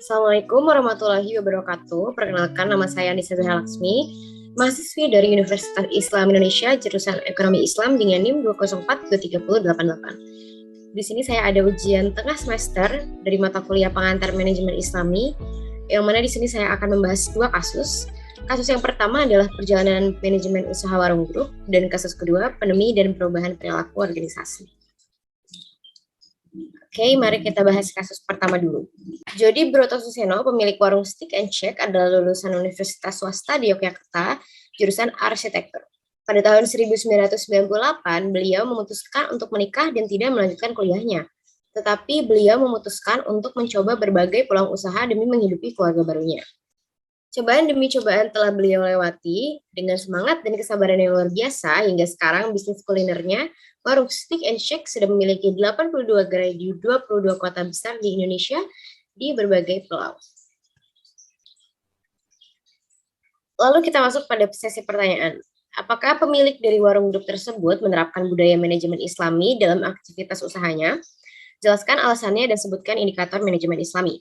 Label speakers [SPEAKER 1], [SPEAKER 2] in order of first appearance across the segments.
[SPEAKER 1] Assalamualaikum warahmatullahi wabarakatuh. Perkenalkan, nama saya Anissa Laksmi, mahasiswi dari Universitas Islam Indonesia, jurusan Ekonomi Islam dengan NIM 204-23088. Di sini saya ada ujian tengah semester dari mata kuliah pengantar manajemen Islami, yang mana di sini saya akan membahas dua kasus. Kasus yang pertama adalah perjalanan manajemen usaha warung grup, dan kasus kedua pandemi dan perubahan perilaku organisasi. Oke, mari kita bahas kasus pertama dulu. Jody Broto Suseno, pemilik warung Stick and Shake, adalah lulusan Universitas Swasta di Yogyakarta, jurusan Arsitektur. Pada tahun 1998, beliau memutuskan untuk menikah dan tidak melanjutkan kuliahnya. Tetapi beliau memutuskan untuk mencoba berbagai peluang usaha demi menghidupi keluarga barunya. Cobaan demi cobaan telah beliau lewati dengan semangat dan kesabaran yang luar biasa hingga sekarang bisnis kulinernya, warung Stick and Shake, sudah memiliki 82 gerai di 22 kota besar di Indonesia di berbagai pulau. Lalu kita masuk pada sesi pertanyaan. Apakah pemilik dari warung grup tersebut menerapkan budaya manajemen Islami dalam aktivitas usahanya? Jelaskan alasannya dan sebutkan indikator manajemen Islami.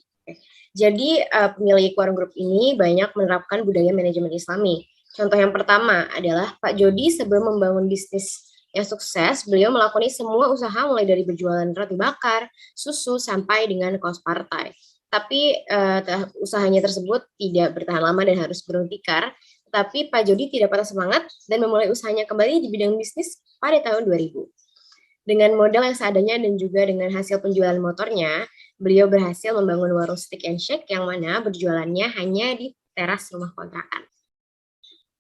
[SPEAKER 1] Jadi pemilik warung grup ini banyak menerapkan budaya manajemen Islami. Contoh yang pertama adalah Pak Jody sebelum membangun bisnis yang sukses, beliau melakoni semua usaha mulai dari berjualan roti bakar, susu, sampai dengan kaos partai. Tapi usahanya tersebut tidak bertahan lama dan harus berhenti tikar. Tapi Pak Jody tidak patah semangat dan memulai usahanya kembali di bidang bisnis pada tahun 2000. Dengan modal yang seadanya dan juga dengan hasil penjualan motornya, beliau berhasil membangun warung Stick and Shake yang mana berjualannya hanya di teras rumah kontrakan.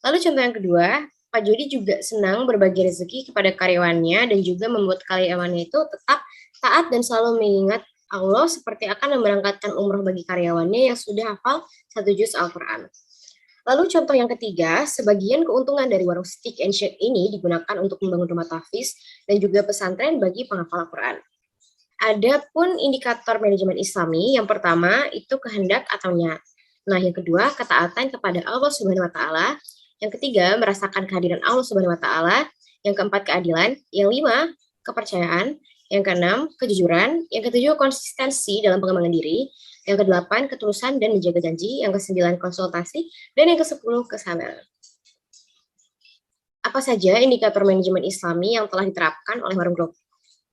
[SPEAKER 1] Lalu contoh yang kedua, Pak Jody juga senang berbagi rezeki kepada karyawannya dan juga membuat karyawannya itu tetap taat dan selalu mengingat Allah seperti akan memberangkatkan umroh bagi karyawannya yang sudah hafal 1 juz Al-Quran. Lalu contoh yang ketiga, sebagian keuntungan dari warung Stick and Shake ini digunakan untuk membangun rumah tahfiz dan juga pesantren bagi penghafal Al-Quran. Adapun indikator manajemen Islami, yang pertama itu kehendak atau niat. Nah, yang kedua ketaatan kepada Allah Subhanahu wa taala. Yang ketiga merasakan kehadiran Allah Subhanahu wa taala. Yang keempat keadilan, yang lima kepercayaan, yang keenam kejujuran, yang ketujuh konsistensi dalam pengembangan diri, yang kedelapan ketulusan dan menjaga janji, yang kesembilan konsultasi, dan yang kesepuluh kesabaran. Apa saja indikator manajemen Islami yang telah diterapkan oleh warung grup?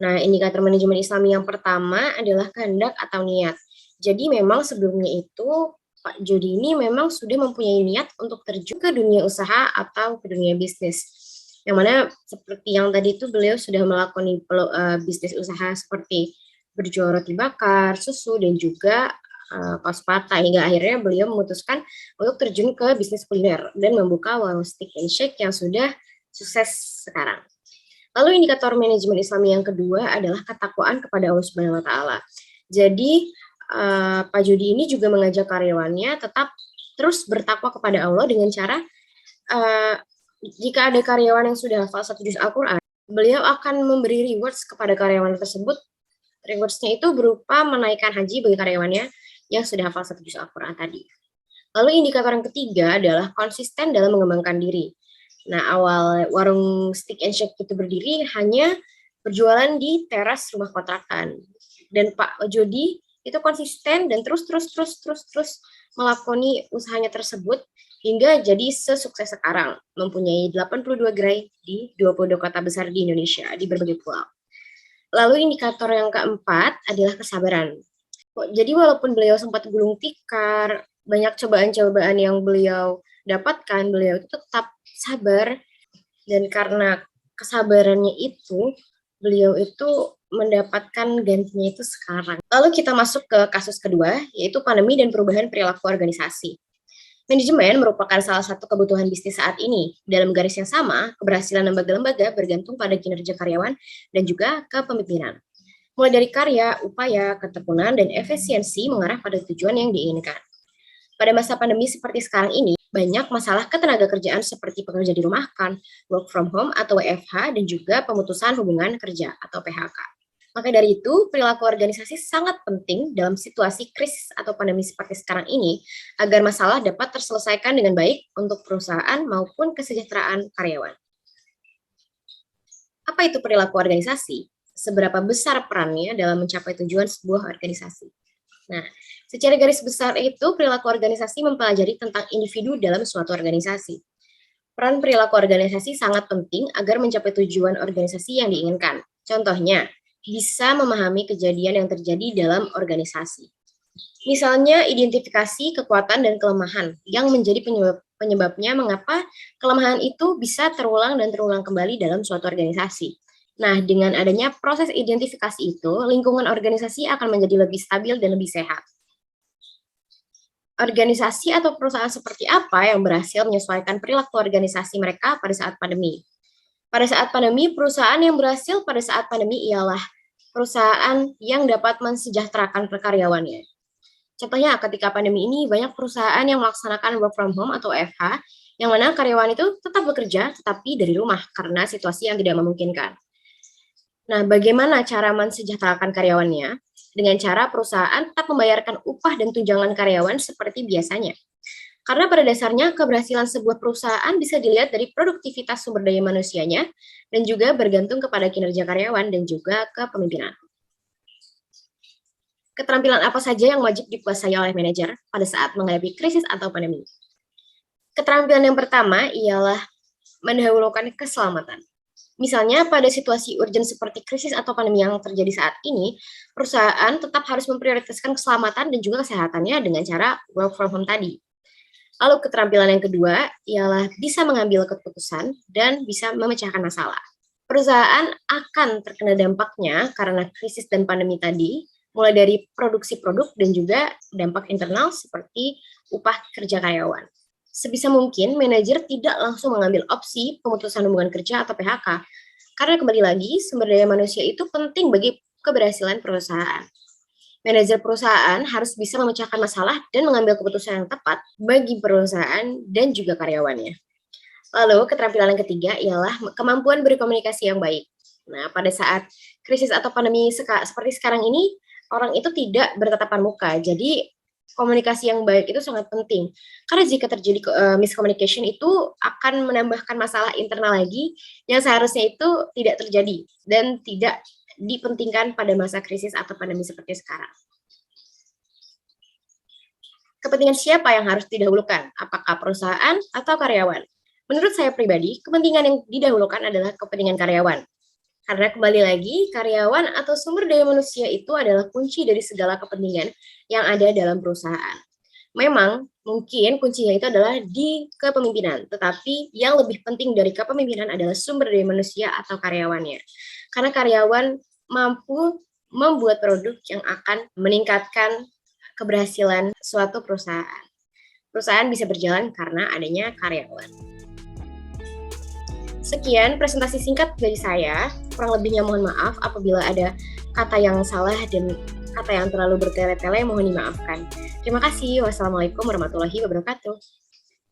[SPEAKER 1] Nah, indikator manajemen Islami yang pertama adalah kehendak atau niat. Jadi memang sebelumnya itu Pak Jody ini memang sudah mempunyai niat untuk terjun ke dunia usaha atau ke dunia bisnis. Yang mana seperti yang tadi itu beliau sudah melakoni bisnis usaha seperti berjual roti bakar, susu, dan juga kaos partai. Hingga akhirnya beliau memutuskan untuk terjun ke bisnis kuliner dan membuka warung Stick and Shake yang sudah sukses sekarang. Lalu indikator manajemen Islami yang kedua adalah ketakwaan kepada Allah Subhanahu wa taala. Jadi Pak Jody ini juga mengajak karyawannya tetap terus bertakwa kepada Allah dengan cara jika ada karyawan yang sudah hafal 1 juz Al-Quran, beliau akan memberi rewards kepada karyawan tersebut. Rewards-nya itu berupa menaikkan haji bagi karyawannya yang sudah hafal 1 juz Al-Quran tadi. Lalu indikator yang ketiga adalah konsisten dalam mengembangkan diri. Nah, awal warung Stick and Shake itu berdiri hanya berjualan di teras rumah kontrakan. Dan Pak Jody itu konsisten dan terus melakoni usahanya tersebut hingga jadi sesukses sekarang, mempunyai 82 gerai di 22 kota besar di Indonesia di berbagai pulau. Lalu indikator yang keempat adalah kesabaran. Jadi walaupun beliau sempat gulung tikar, banyak cobaan-cobaan yang beliau dapatkan, beliau itu tetap sabar, dan karena kesabarannya itu, beliau itu mendapatkan gantinya itu sekarang. Lalu kita masuk ke kasus kedua, yaitu pandemi dan perubahan perilaku organisasi. Manajemen merupakan salah satu kebutuhan bisnis saat ini. Dalam garis yang sama, keberhasilan lembaga-lembaga bergantung pada kinerja karyawan dan juga kepemimpinan. Mulai dari karya, upaya, ketekunan, dan efisiensi mengarah pada tujuan yang diinginkan. Pada masa pandemi seperti sekarang ini, banyak masalah ketenaga kerjaan seperti pekerja dirumahkan, work from home atau WFH, dan juga pemutusan hubungan kerja atau PHK. Maka dari itu, perilaku organisasi sangat penting dalam situasi krisis atau pandemi seperti sekarang ini, agar masalah dapat terselesaikan dengan baik untuk perusahaan maupun kesejahteraan karyawan. Apa itu perilaku organisasi? Seberapa besar perannya dalam mencapai tujuan sebuah organisasi? Nah, Secara garis besar itu, perilaku organisasi mempelajari tentang individu dalam suatu organisasi. Peran perilaku organisasi sangat penting agar mencapai tujuan organisasi yang diinginkan. Contohnya, bisa memahami kejadian yang terjadi dalam organisasi. Misalnya, identifikasi kekuatan dan kelemahan yang menjadi penyebabnya mengapa kelemahan itu bisa terulang dan terulang kembali dalam suatu organisasi. Nah, dengan adanya proses identifikasi itu, lingkungan organisasi akan menjadi lebih stabil dan lebih sehat. Organisasi atau perusahaan seperti apa yang berhasil menyesuaikan perilaku organisasi mereka pada saat pandemi? Pada saat pandemi, perusahaan yang berhasil pada saat pandemi ialah perusahaan yang dapat mensejahterakan karyawannya. Contohnya, ketika pandemi ini, banyak perusahaan yang melaksanakan work from home atau WFH, yang mana karyawan itu tetap bekerja, tetapi dari rumah, karena situasi yang tidak memungkinkan. Nah, bagaimana cara mensejahterakan karyawannya? Dengan cara perusahaan tetap membayarkan upah dan tunjangan karyawan seperti biasanya. Karena pada dasarnya keberhasilan sebuah perusahaan bisa dilihat dari produktivitas sumber daya manusianya dan juga bergantung kepada kinerja karyawan dan juga kepemimpinan. Keterampilan apa saja yang wajib dikuasai oleh manajer pada saat menghadapi krisis atau pandemi? Keterampilan yang pertama ialah mendahulukan keselamatan. Misalnya pada situasi urgent seperti krisis atau pandemi yang terjadi saat ini, perusahaan tetap harus memprioritaskan keselamatan dan juga kesehatannya dengan cara work from home tadi. Lalu keterampilan yang kedua ialah bisa mengambil keputusan dan bisa memecahkan masalah. Perusahaan akan terkena dampaknya karena krisis dan pandemi tadi, mulai dari produksi produk dan juga dampak internal seperti upah kerja karyawan. Sebisa mungkin, manajer tidak langsung mengambil opsi pemutusan hubungan kerja atau PHK, karena kembali lagi, sumber daya manusia itu penting bagi keberhasilan perusahaan. Manajer perusahaan harus bisa memecahkan masalah dan mengambil keputusan yang tepat bagi perusahaan dan juga karyawannya. Lalu, keterampilan yang ketiga ialah kemampuan berkomunikasi yang baik. Nah, pada saat krisis atau pandemi seperti sekarang ini, orang itu tidak bertatapan muka. Jadi, komunikasi yang baik itu sangat penting. Karena jika terjadi miscommunication itu akan menambahkan masalah internal lagi yang seharusnya itu tidak terjadi dan tidak dipentingkan pada masa krisis atau pandemi seperti sekarang. Kepentingan siapa yang harus didahulukan? Apakah perusahaan atau karyawan? Menurut saya pribadi, kepentingan yang didahulukan adalah kepentingan karyawan. Karena kembali lagi, karyawan atau sumber daya manusia itu adalah kunci dari segala kepentingan yang ada dalam perusahaan. Memang, mungkin kuncinya itu adalah di kepemimpinan, tetapi yang lebih penting dari kepemimpinan adalah sumber daya manusia atau karyawannya. Karena karyawan mampu membuat produk yang akan meningkatkan keberhasilan suatu perusahaan. Perusahaan bisa berjalan karena adanya karyawan. Sekian presentasi singkat dari saya. Kurang lebihnya mohon maaf apabila ada kata yang salah dan kata yang terlalu bertele-tele, mohon dimaafkan. Terima kasih. Wassalamualaikum warahmatullahi wabarakatuh.